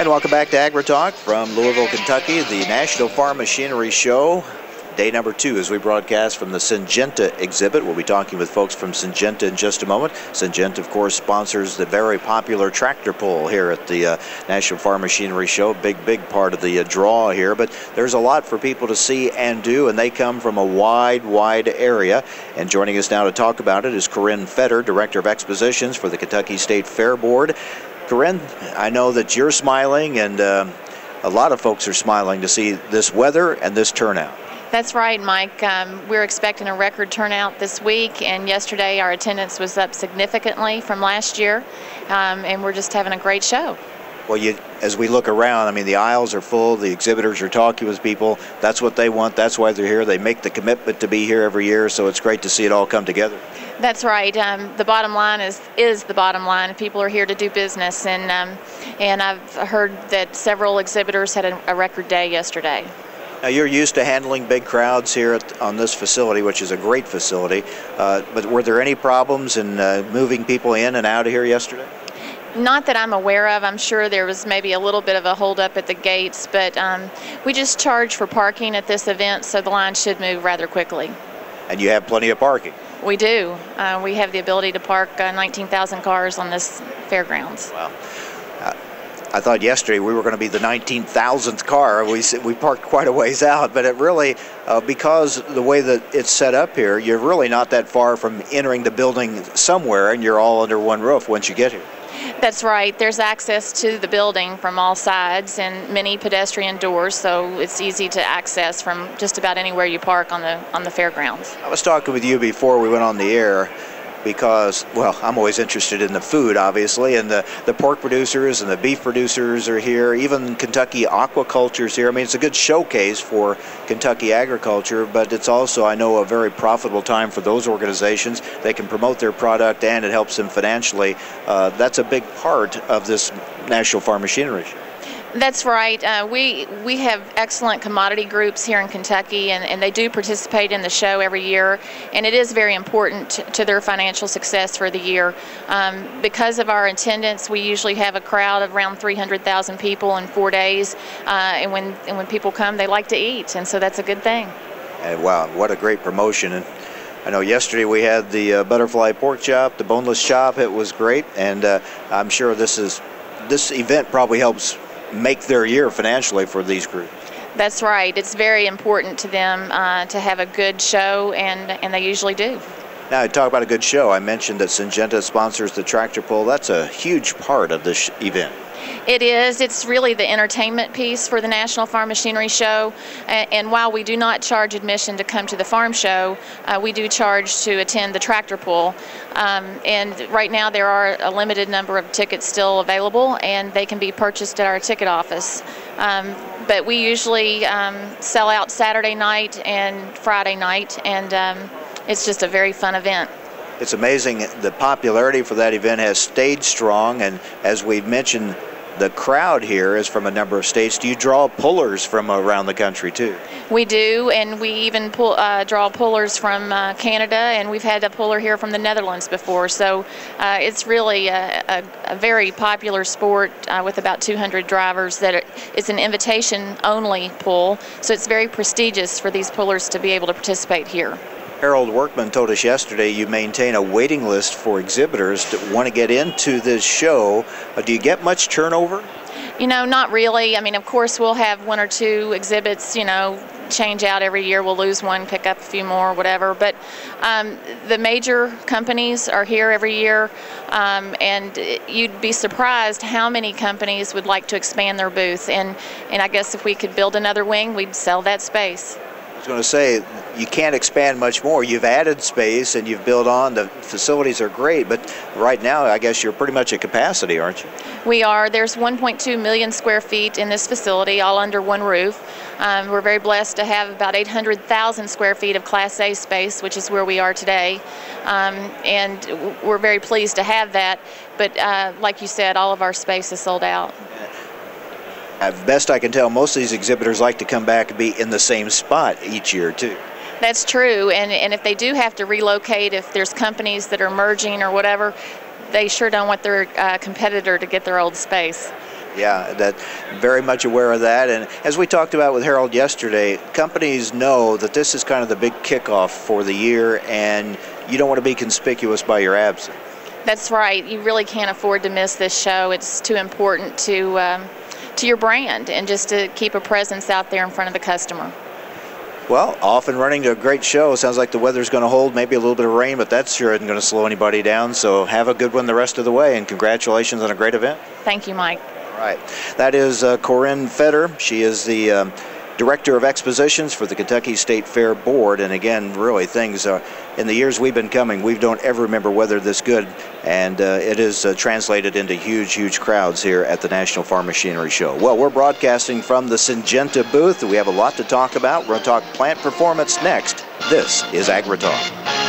And welcome back to AgriTalk from Louisville, Kentucky, the National Farm Machinery Show. Day number 2 as we broadcast from the Syngenta exhibit. We'll be talking with folks from Syngenta in just a moment. Syngenta, of course, sponsors the very popular tractor pull here at the National Farm Machinery Show. Big part of the draw here. But there's a lot for people to see and do, and they come from a wide area. And joining us now to talk about it is Corrine Fetter, Director of Expositions for the Kentucky State Fair Board. Corrine, I know that you're smiling, and a lot of folks are smiling to see this weather and this turnout. That's right, Mike. We're expecting a record turnout this week, and yesterday our attendance was up significantly from last year, and we're just having a great show. Well, as we look around, I mean, the aisles are full, the exhibitors are talking with people. That's what they want, that's why they're here. They make the commitment to be here every year, so it's great to see it all come together. That's right. The bottom line is the bottom line. People are here to do business, and I've heard that several exhibitors had a record day yesterday. Now, you're used to handling big crowds here on this facility, which is a great facility, but were there any problems in moving people in and out of here yesterday? Not that I'm aware of. I'm sure there was maybe a little bit of a holdup at the gates, but we just charge for parking at this event, so the line should move rather quickly. And you have plenty of parking? We do. We have the ability to park 19,000 cars on this fairgrounds. Wow. I thought yesterday we were going to be the 19,000th car. We parked quite a ways out, but it really, because the way that it's set up here, you're really not that far from entering the building somewhere, and you're all under one roof once you get here. That's right. There's access to the building from all sides and many pedestrian doors, so it's easy to access from just about anywhere you park on the fairgrounds. I was talking with you before we went on the air, because, well, I'm always interested in the food, obviously, and the pork producers and the beef producers are here. Even Kentucky aquaculture is here. I mean, it's a good showcase for Kentucky agriculture, but it's also, I know, a very profitable time for those organizations. They can promote their product, and it helps them financially. That's a big part of this National Farm Machinery Show. That's right. We have excellent commodity groups here in Kentucky, and they do participate in the show every year, and it is very important to their financial success for the year. Because of our attendance, we usually have a crowd of around 300,000 people in 4 days, and when people come, they like to eat, and so that's a good thing. And wow, what a great promotion. And I know yesterday we had the butterfly pork chop, the boneless chop. It was great, and I'm sure this event probably helps make their year financially for these groups. That's right. It's very important to them to have a good show, and they usually do. Now, talk about a good show. I mentioned that Syngenta sponsors the tractor pull. That's a huge part of this event. It is. It's really the entertainment piece for the National Farm Machinery Show. And while we do not charge admission to come to the farm show, we do charge to attend the tractor pull. And right now there are a limited number of tickets still available, and they can be purchased at our ticket office. But we usually sell out Saturday night and Friday night, and it's just a very fun event. It's amazing the popularity for that event has stayed strong, and as we've mentioned, the crowd here is from a number of states. Do you draw pullers from around the country too? We do, and we even draw pullers from Canada, and we've had a puller here from the Netherlands before. So it's really a very popular sport with about 200 drivers. It's an invitation-only pull, so it's very prestigious for these pullers to be able to participate here. Harold Workman told us yesterday you maintain a waiting list for exhibitors that want to get into this show. Do you get much turnover? You know, not really. I mean, of course, we'll have 1 or 2 exhibits, you know, change out every year. We'll lose one, pick up a few more, whatever. But the major companies are here every year, and you'd be surprised how many companies would like to expand their booth. And I guess if we could build another wing, we'd sell that space. I was going to say, you can't expand much more. You've added space and you've built on. The facilities are great, but right now I guess you're pretty much at capacity, aren't you? We are. There's 1.2 million square feet in this facility, all under one roof. We're very blessed to have about 800,000 square feet of Class A space, which is where we are today. And we're very pleased to have that. But like you said, all of our space is sold out. Best I can tell, most of these exhibitors like to come back and be in the same spot each year, too. That's true, and if they do have to relocate, if there's companies that are merging or whatever, they sure don't want their competitor to get their old space. Yeah, that very much aware of that. And as we talked about with Harold yesterday, companies know that this is kind of the big kickoff for the year, and you don't want to be conspicuous by your absence. That's right. You really can't afford to miss this show. It's too important to your brand and just to keep a presence out there in front of the customer. Well, off and running to a great show. Sounds like the weather's going to hold, maybe a little bit of rain, but that sure isn't going to slow anybody down. So have a good one the rest of the way, and congratulations on a great event. Thank you, Mike. All right. That is Corrine Fetter. She is the Director of Expositions for the Kentucky State Fair Board. And again, really, things in the years we've been coming, we don't ever remember weather this good. And it is translated into huge, huge crowds here at the National Farm Machinery Show. Well, we're broadcasting from the Syngenta booth. We have a lot to talk about. We're going to talk plant performance next. This is AgriTalk.